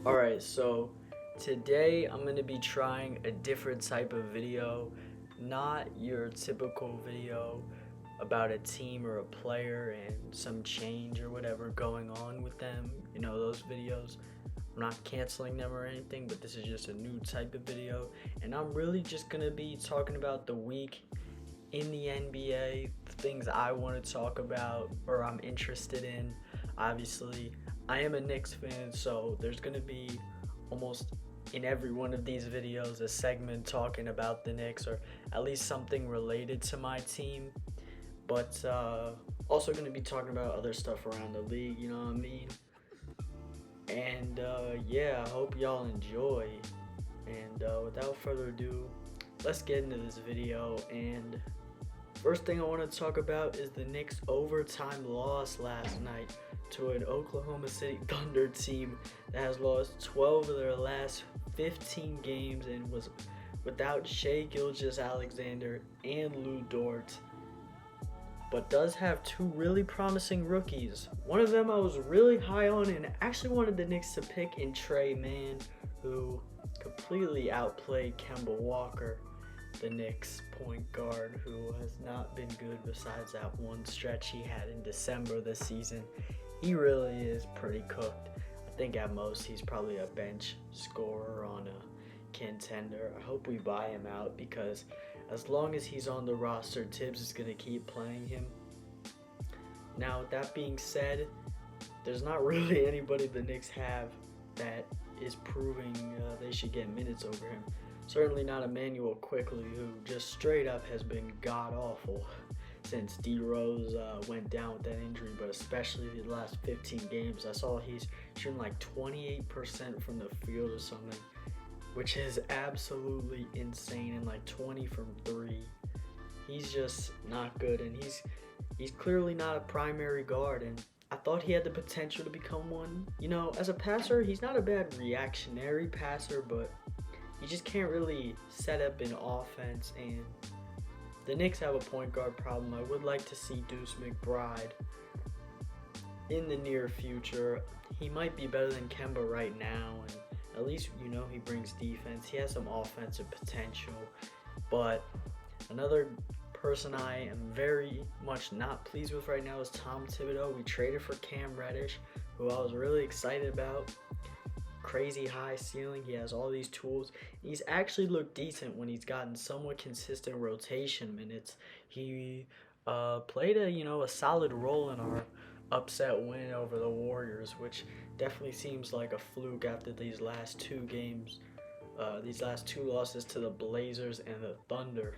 Alright, so today I'm going to be trying a different type of video, not your typical video about a team or a player and some change or whatever going on with them. You know, those videos. I'm not canceling them or anything, but this is just a new type of video. And I'm really just going to be talking about the week in the NBA, things I want to talk about or I'm interested in. Obviously, I am a Knicks fan, so there's going to be almost in every one of these videos a segment talking about the Knicks or at least something related to my team. But also going to be talking about other stuff around the league, you know what I mean? And yeah, I hope y'all enjoy. And without further ado, let's get into this video. And first thing I want to talk about is the Knicks' overtime loss last night to an Oklahoma City Thunder team that has lost 12 of their last 15 games and was without Shai Gilgeous-Alexander and Lou Dort, but does have two really promising rookies. One of them I was really high on and actually wanted the Knicks to pick in Tre Mann, who completely outplayed Kemba Walker, the Knicks point guard, who has not been good besides that one stretch he had in December this season. He really is pretty cooked. I think at most he's probably a bench scorer on a contender. I hope we buy him out because as long as he's on the roster, Tibbs is going to keep playing him. Now, with that being said, there's not really anybody the Knicks have that is proving they should get minutes over him. Certainly not Emmanuel Quickley, who just straight up has been god-awful since D Rose went down with that injury, but especially the last 15 games. I saw he's shooting like 28% from the field or something, which is absolutely insane, and like 20 from 3. He's just not good, and he's clearly not a primary guard, and I thought he had the potential to become one. You know, as a passer, he's not a bad reactionary passer, but he just can't really set up an offense, and the Knicks have a point guard problem. I would like to see Deuce McBride in the near future. He might be better than Kemba right now, and at least, you know, he brings defense. He has some offensive potential. But another person I am very much not pleased with right now is Tom Thibodeau. We traded for Cam Reddish, who I was really excited about. Crazy high ceiling. He has all these tools. He's actually looked decent when he's gotten somewhat consistent rotation minutes. He played a solid role in our upset win over the Warriors, which definitely seems like a fluke after these last two games, these last two losses to the Blazers and the Thunder.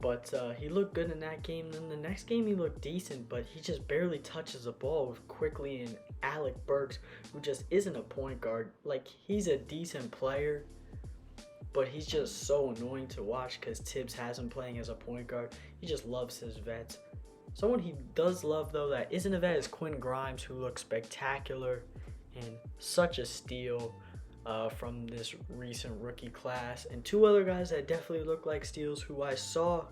But he looked good in that game. Then the next game he looked decent, but he just barely touches the ball with Quickley and Alec Burks, who just isn't a point guard. Like, he's a decent player, but he's just so annoying to watch because Tibbs has him playing as a point guard. He just loves his vets. Someone he does love, though, that isn't a vet is Quinn Grimes, who looks spectacular and such a steal from this recent rookie class. And two other guys that definitely look like steals who I saw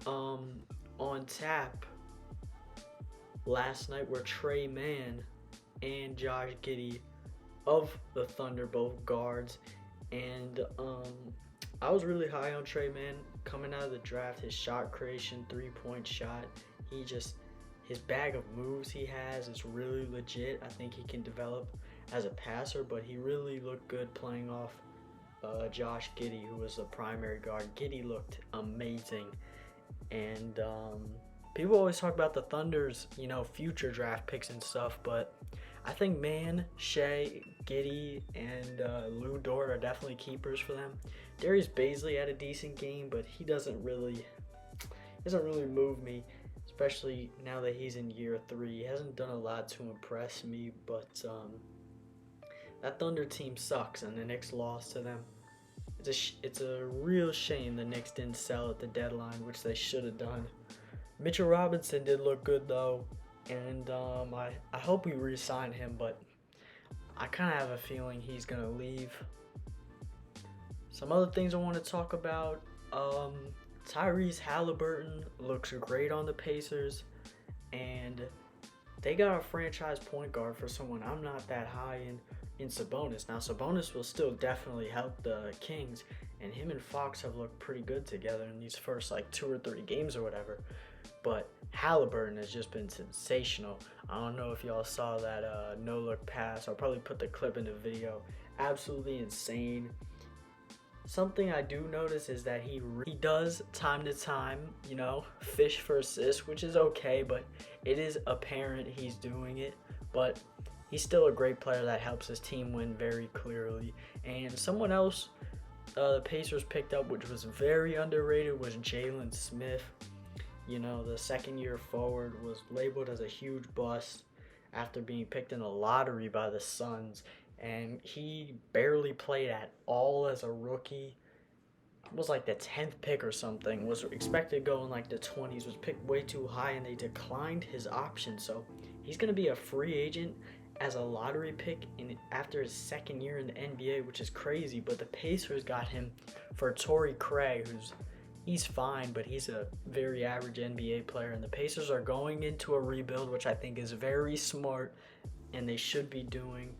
on tap last night were Tre Mann and Josh Giddey of the Thunder, both guards. And I was really high on Tre Mann coming out of the draft. His shot creation, three-point shot, his bag of moves he has is really legit. I think he can develop as a passer, but he really looked good playing off Josh Giddey, who was the primary guard. Giddey looked amazing. And people always talk about the Thunder's, future draft picks and stuff, but I think Mann, Shai, Giddey, and Lou Dort are definitely keepers for them. Darius Bazley had a decent game, but he doesn't really move me, especially now that he's in year 3. He hasn't done a lot to impress me, but that Thunder team sucks, and the Knicks lost to them. It's a real shame the Knicks didn't sell at the deadline, which they should have done. Mitchell Robinson did look good, though, and I hope we re-sign him, but I kind of have a feeling he's going to leave. Some other things I want to talk about. Tyrese Haliburton looks great on the Pacers, and they got a franchise point guard for someone I'm not that high in. in Sabonis. Now, Sabonis will still definitely help the Kings, and him and Fox have looked pretty good together in these first like 2 or 3 games or whatever. But Haliburton has just been sensational. I don't know if y'all saw that no-look pass. I'll probably put the clip in the video. Absolutely insane. Something I do notice is that he does time to time, fish for assists, which is okay, but it is apparent he's doing it. But he's still a great player that helps his team win very clearly. And someone else the Pacers picked up, which was very underrated, was Jalen Smith. The second-year forward was labeled as a huge bust after being picked in the lottery by the Suns. And he barely played at all as a rookie. It was like the 10th pick or something. Was expected to go in like the 20s. Was picked way too high, and they declined his option. So he's going to be a free agent as a lottery pick after his second year in the NBA, which is crazy. But the Pacers got him for Torrey Craig, he's fine, but he's a very average NBA player. And the Pacers are going into a rebuild, which I think is very smart, and they should be doing.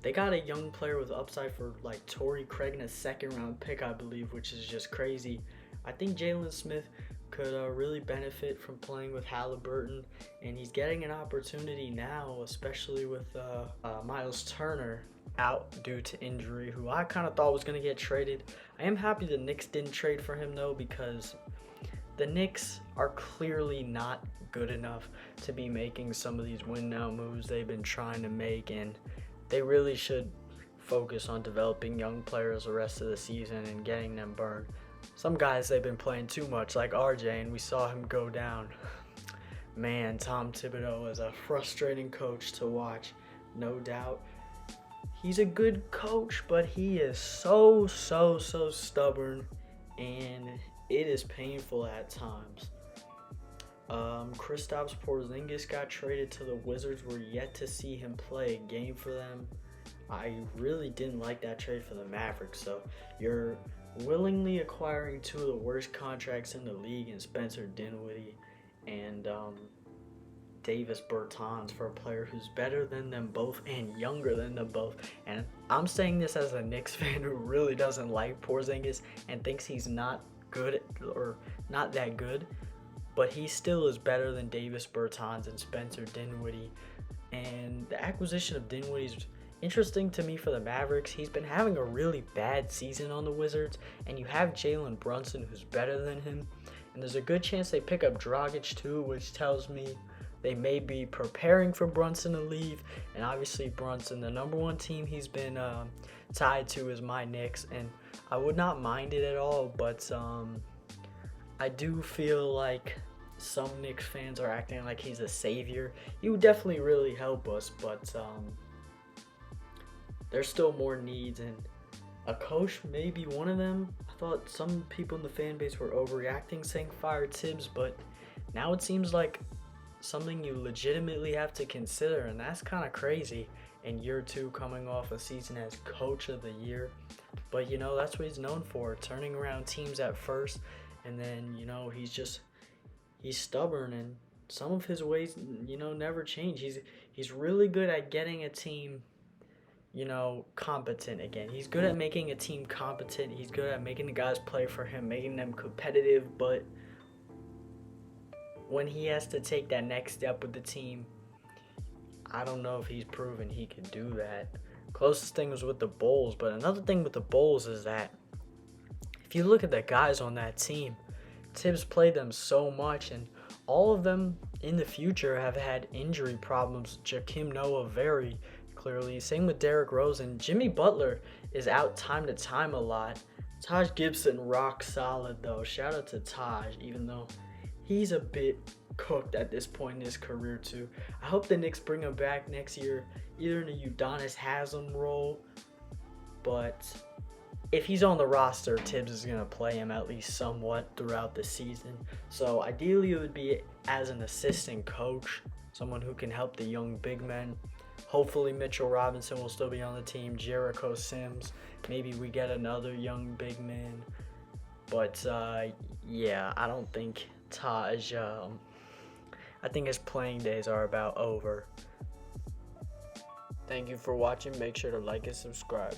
They got a young player with upside for like Torrey Craig in a second-round pick, I believe, which is just crazy. I think Jalen Smith could really benefit from playing with Haliburton, and he's getting an opportunity now, especially with Miles Turner out due to injury, who I kind of thought was going to get traded. I am happy the Knicks didn't trade for him, though, because the Knicks are clearly not good enough to be making some of these win-now moves they've been trying to make, and they really should focus on developing young players the rest of the season and getting them burned. Some guys, they've been playing too much, like RJ, and we saw him go down. Man, Tom Thibodeau is a frustrating coach to watch, no doubt. He's a good coach, but he is so stubborn, and it is painful at times. Kristaps Porzingis got traded to the Wizards. We're yet to see him play a game for them. I really didn't like that trade for the Mavericks. So you're willingly acquiring 2 of the worst contracts in the league in Spencer Dinwiddie and Davis Bertans for a player who's better than them both and younger than them both. And I'm saying this as a Knicks fan who really doesn't like Porzingis and thinks he's not good or not that good. But he still is better than Davis Bertans and Spencer Dinwiddie. And the acquisition of Dinwiddie is interesting to me for the Mavericks. He's been having a really bad season on the Wizards. And you have Jalen Brunson, who's better than him. And there's a good chance they pick up Dragic too, which tells me they may be preparing for Brunson to leave. And obviously Brunson, the number 1 team he's been tied to is my Knicks. And I would not mind it at all, but I do feel like some Knicks fans are acting like he's a savior. He would definitely really help us, but there's still more needs, and a coach may be one of them. I thought some people in the fan base were overreacting, saying fire Tibbs, but now it seems like something you legitimately have to consider, and that's kind of crazy in year 2 coming off a season as coach of the year. But that's what he's known for, turning around teams at first. And then, he's stubborn, and some of his ways, never change. He's really good at getting a team, competent again. He's good at making a team competent. He's good at making the guys play for him, making them competitive. But when he has to take that next step with the team, I don't know if he's proven he can do that. Closest thing was with the Bulls, but another thing with the Bulls is that if you look at the guys on that team, Tibbs played them so much, and all of them in the future have had injury problems. Joakim Noah very clearly. Same with Derrick Rose, and Jimmy Butler is out time to time a lot. Taj Gibson, rock solid though. Shout out to Taj, even though he's a bit cooked at this point in his career too. I hope the Knicks bring him back next year, either in a Udonis Haslem role, but if he's on the roster, Tibbs is going to play him at least somewhat throughout the season. So ideally it would be as an assistant coach, someone who can help the young big men. Hopefully Mitchell Robinson will still be on the team, Jericho Sims. Maybe we get another young big man. But yeah, I don't think Taj, I think his playing days are about over. Thank you for watching. Make sure to like and subscribe.